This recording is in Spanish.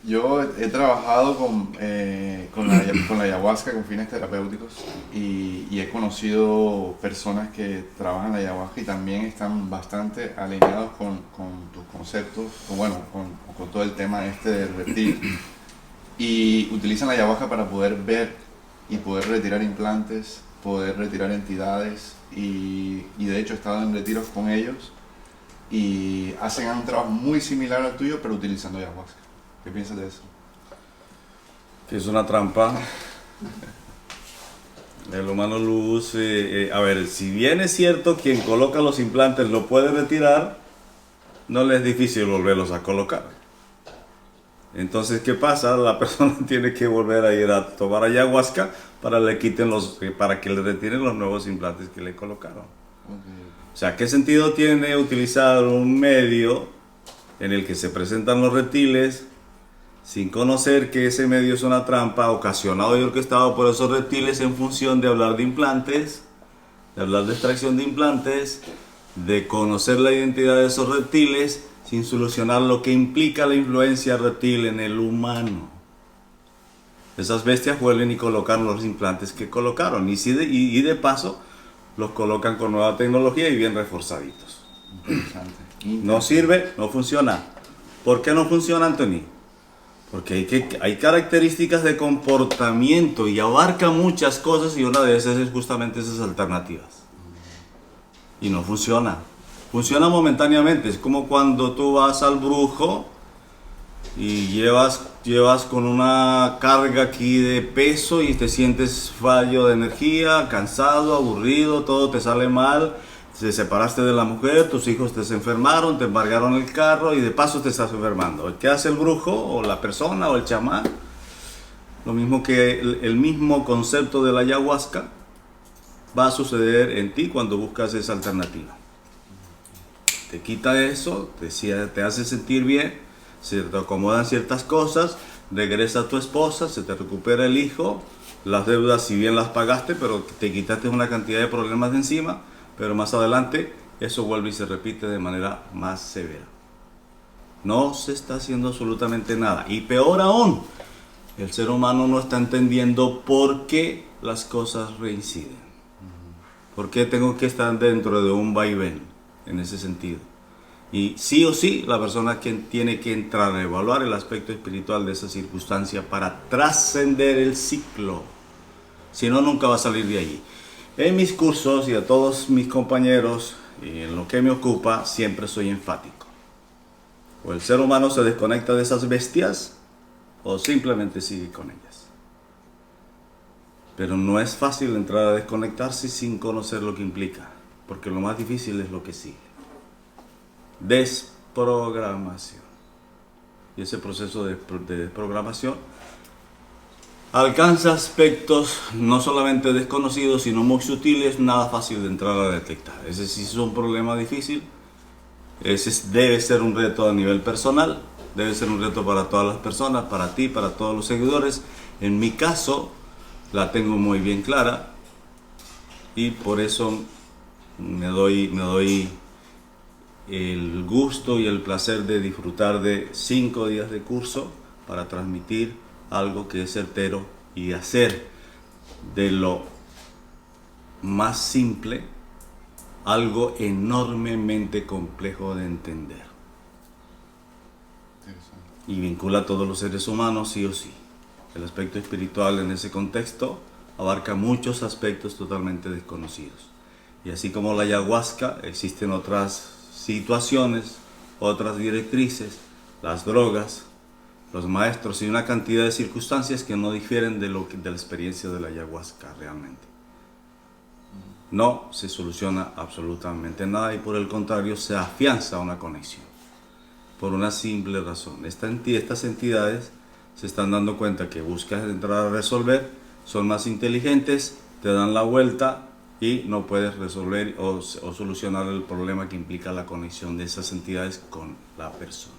Yo he trabajado con la ayahuasca con fines terapéuticos y he conocido personas que trabajan la ayahuasca y también están bastante alineados con tus conceptos, con todo el tema este del reptil y utilizan la ayahuasca para poder ver y poder retirar implantes, poder retirar entidades y de hecho he estado en retiros con ellos y hacen un trabajo muy similar al tuyo pero utilizando ayahuasca. ¿Qué piensas de eso? Que es una trampa. El humano lo use. A ver, si bien es cierto, quien coloca los implantes lo puede retirar, no le es difícil volverlos a colocar. Entonces, ¿qué pasa? La persona tiene que volver a ir a tomar ayahuasca para que le retiren los nuevos implantes que le colocaron. Okay. O sea, ¿qué sentido tiene utilizar un medio en el que se presentan los reptiles sin conocer que ese medio es una trampa ocasionado y orquestado por esos reptiles en función de hablar de implantes, de hablar de extracción de implantes, de conocer la identidad de esos reptiles sin solucionar lo que implica la influencia reptil en el humano? Esas bestias vuelven y colocan los implantes que colocaron y de paso los colocan con nueva tecnología y bien reforzaditos. Interesante. No sirve, no funciona. ¿Por qué no funciona, Anthony? Porque hay características de comportamiento y abarca muchas cosas y una de esas es justamente esas alternativas. Y no funciona. Funciona momentáneamente. Es como cuando tú vas al brujo y llevas con una carga aquí de peso y te sientes fallo de energía, cansado, aburrido, todo te sale mal. Te separaste de la mujer, tus hijos te enfermaron, te embargaron el carro y de paso te estás enfermando. ¿Qué hace el brujo o la persona o el chamán? Lo mismo que el mismo concepto de la ayahuasca va a suceder en ti cuando buscas esa alternativa. Te quita eso, te hace sentir bien, se te acomodan ciertas cosas, regresa a tu esposa, se te recupera el hijo, las deudas si bien las pagaste, pero te quitaste una cantidad de problemas de encima. Pero más adelante eso vuelve y se repite de manera más severa. No se está haciendo absolutamente nada. Y peor aún, el ser humano no está entendiendo por qué las cosas reinciden. ¿Por qué tengo que estar dentro de un vaivén en ese sentido? Y sí o sí, la persona que tiene que entrar a evaluar el aspecto espiritual de esa circunstancia para trascender el ciclo. Si no, nunca va a salir de allí. En mis cursos y a todos mis compañeros y en lo que me ocupa siempre soy enfático. O el ser humano se desconecta de esas bestias o simplemente sigue con ellas. Pero no es fácil entrar a desconectarse sin conocer lo que implica, porque lo más difícil es lo que sigue. Desprogramación. Y ese proceso de desprogramación alcanza aspectos no solamente desconocidos, sino muy sutiles, nada fácil de entrar a detectar. Ese sí es un problema difícil. Ese debe ser un reto a nivel personal, debe ser un reto para todas las personas, para ti, para todos los seguidores. En mi caso, la tengo muy bien clara y por eso me doy el gusto y el placer de disfrutar de 5 días de curso para transmitir algo que es certero y hacer de lo más simple algo enormemente complejo de entender. Y vincula a todos los seres humanos sí o sí. El aspecto espiritual en ese contexto abarca muchos aspectos totalmente desconocidos. Y así como la ayahuasca, existen otras situaciones, otras directrices, las drogas, los maestros y una cantidad de circunstancias que no difieren de la experiencia de la ayahuasca realmente. No se soluciona absolutamente nada y por el contrario se afianza una conexión. Por una simple razón. Estas entidades se están dando cuenta que buscas entrar a resolver, son más inteligentes, te dan la vuelta y no puedes resolver o solucionar el problema que implica la conexión de esas entidades con la persona.